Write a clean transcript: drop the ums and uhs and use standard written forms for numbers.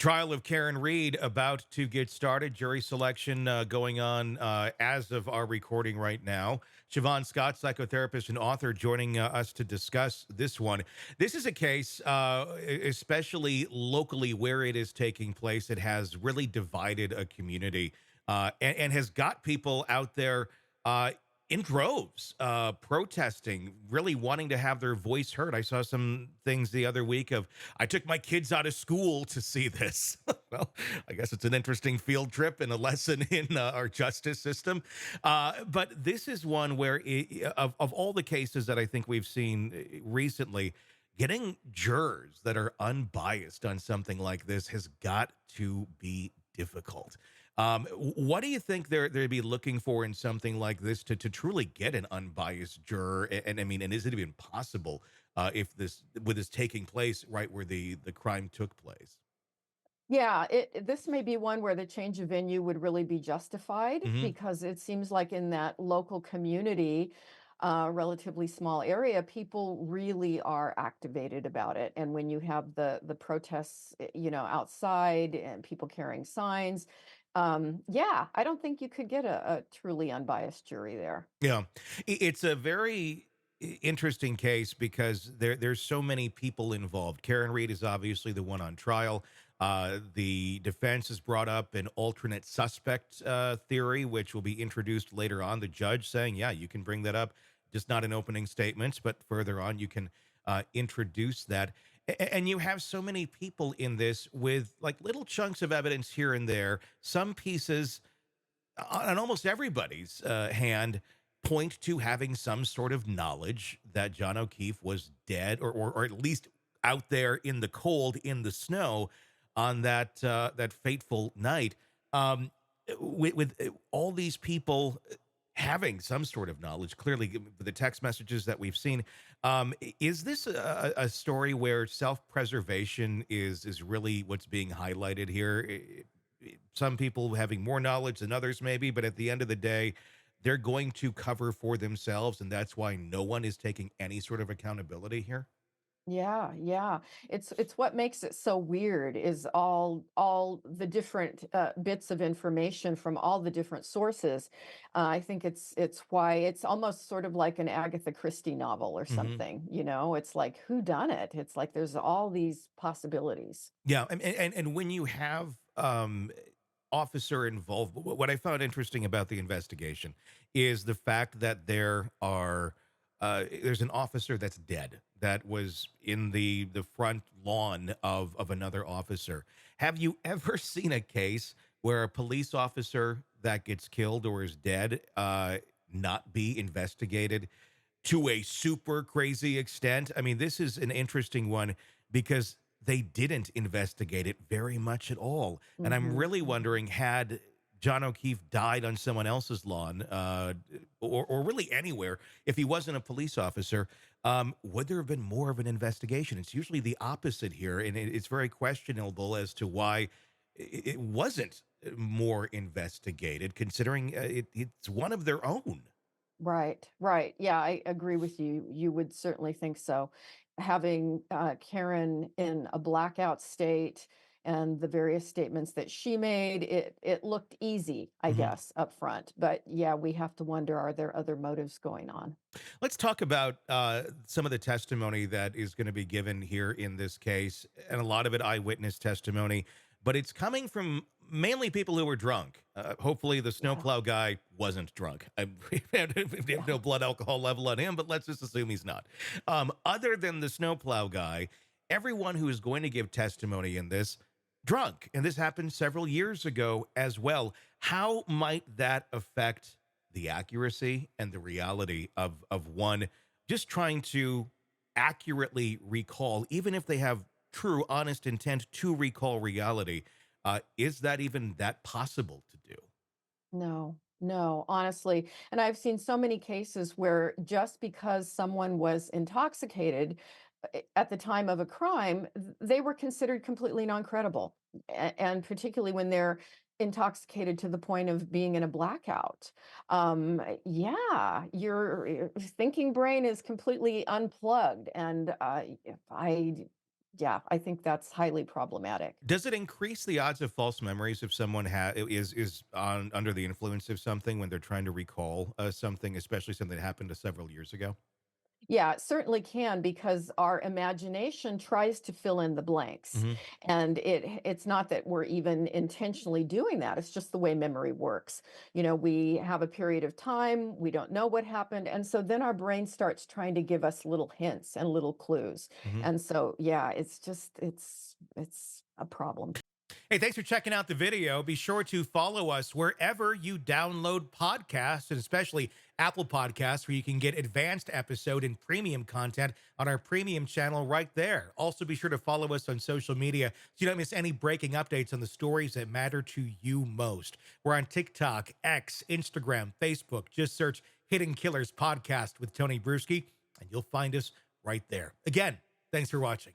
Trial of Karen Reed about to get started. Jury selection going on as of our recording right now. Shavaun Scott, psychotherapist and author, joining us to discuss this one. This is a case, especially locally where it is taking place, it has really divided a community and has got people out there uh, in droves protesting, really wanting to have their voice heard. I saw some things the other week of, I took my kids out of school to see this. Well, I guess it's an interesting field trip and a lesson in our justice system. But this is one where, of all the cases that I think we've seen recently, getting jurors that are unbiased on something like this has got to be difficult. What do you think they'd be looking for in something like this to truly get an unbiased juror? And I mean, and is it even possible if this with this taking place right where the crime took place? Yeah, this may be one where the change of venue would really be justified Hmm. because it seems like in that local community, relatively small area, people really are activated about it. And when you have the protests, outside and people carrying signs, yeah, I don't think you could get a truly unbiased jury there. Yeah, it's a very interesting case because there's so many people involved. Karen Reed is obviously the one on trial. The defense has brought up an alternate suspect theory, which will be introduced later on. The judge saying, "Yeah, you can bring that up, just not in opening statements, but further on you can introduce that." And you have so many people in this with like little chunks of evidence here and there. Some pieces on almost everybody's hand point to having some sort of knowledge that John O'Keefe was dead or at least out there in the cold in the snow on that fateful night. With all these people having some sort of knowledge, clearly the text messages that we've seen, is this a story where self-preservation is really what's being highlighted here? Some people having more knowledge than others maybe, but at the end of the day they're going to cover for themselves, and that's why no one is taking any sort of accountability here. Yeah, yeah. It's what makes it so weird is all the different bits of information from all the different sources. I think it's why it's almost sort of like an Agatha Christie novel or Hmm. something. It's like who done it? It's like there's all these possibilities. Yeah, and when you have officer involved, what I found interesting about the investigation is the fact that there's an officer that's dead that was in the front lawn of another officer. Have you ever seen a case where a police officer that gets killed or is dead not be investigated to a super crazy extent? I mean, this is an interesting one because they didn't investigate it very much at all. And I'm Hmm. really wondering, had John O'Keefe died on someone else's lawn, or really anywhere, if he wasn't a police officer, would there have been more of an investigation? It's usually the opposite here, and it's very questionable as to why it wasn't more investigated, considering it's one of their own. Right, right. Yeah, I agree with you. You would certainly think so. Having Karen in a blackout state and the various statements that she made, it looked easy, I Mhm. guess, up front. But yeah, we have to wonder, are there other motives going on? Let's talk about some of the testimony that is going to be given here in this case, and a lot of it eyewitness testimony, but it's coming from mainly people who were drunk. Hopefully, the Yeah, snowplow guy wasn't drunk. We have no yeah. blood alcohol level on him, but let's just assume he's not. Other than the snowplow guy, everyone who is going to give testimony in this drunk, and this happened several years ago as well. How might that affect the accuracy and the reality of one just trying to accurately recall, even if they have true honest intent to recall reality? Is that even that possible to do? No, no, honestly. And I've seen so many cases where just because someone was intoxicated at the time of a crime, they were considered completely non-credible. And particularly when they're intoxicated to the point of being in a blackout. Yeah, your thinking brain is completely unplugged. And if I Yeah, I think that's highly problematic. Does it increase the odds of false memories if someone is on under the influence of something when they're trying to recall something, especially something that happened to several years ago? Yeah, it certainly can because our imagination tries to fill in the blanks. Hmm. And it's not that we're even intentionally doing that. It's just the way memory works. You know, we have a period of time, we don't know what happened, and so then our brain starts trying to give us little hints and little clues. Hmm. And so yeah, it's a problem. Hey, thanks for checking out the video. Be sure to follow us wherever you download podcasts, and especially Apple Podcasts, where you can get advanced episode and premium content on our premium channel right there. Also, be sure to follow us on social media so you don't miss any breaking updates on the stories that matter to you most. We're on TikTok, X, Instagram, Facebook. Just search Hidden Killers Podcast with Tony Brueski, and you'll find us right there. Again, thanks for watching.